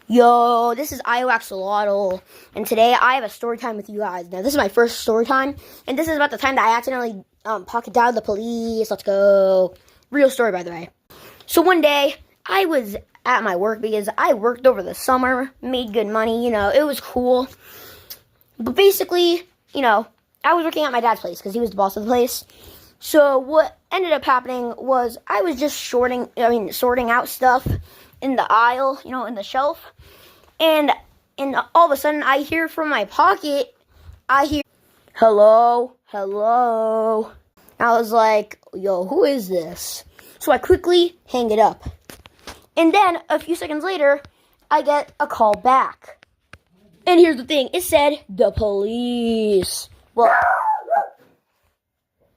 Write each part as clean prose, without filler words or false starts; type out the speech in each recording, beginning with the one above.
Yo, this is IO.Axolot, and today I have a story time with you guys. Now, this is my first story time, and this is about the time that I accidentally pocket dialed the police. Let's go. Real story, by the way. So one day, I was at my work because I worked over the summer, made good money, it was cool. But basically, I was working at my dad's place because he was the boss of the place. So what ended up happening was I was just sorting out stuff in the aisle, in the shelf. And all of a sudden, I hear from my pocket, hello. I was like, yo, who is this? So I quickly hang it up. And then, a few seconds later, I get a call back. And here's the thing, it said, the police. Well,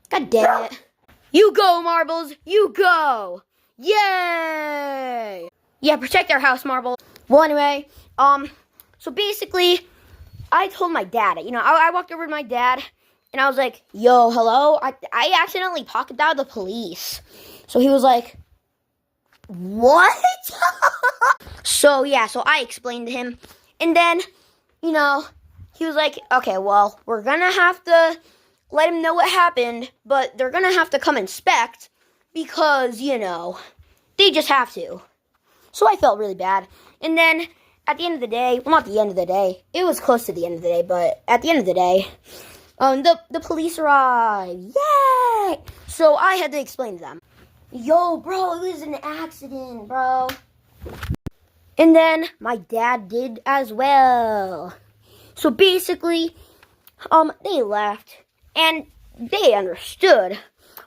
god damn it. You go, Marbles, you go! Yay! Yeah, protect our house, Marbles. Well, anyway, so basically, I told my dad, I walked over to my dad, and I was like, yo, hello? I accidentally pocket dialed the police. So he was like, what? So I explained to him, and then, he was like, okay, well, we're gonna have to let him know what happened, but they're gonna have to come inspect, because, they just have to. So I felt really bad. And then, at the end of the day, well, not the end of the day, it was close to the end of the day, but at the end of the day, the police arrived. Yay! So I had to explain to them, yo, bro, it was an accident, bro. And then my dad did as well. So basically, they left, and they understood.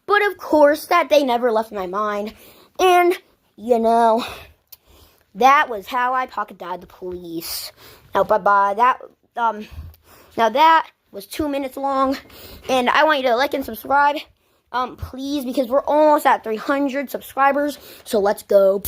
But of course, that day never left my mind. And, that was how I pocket dialed the police. Now, bye-bye. Now that was 2 minutes long, and I want you to like and subscribe, please, because we're almost at 300 subscribers, so let's go.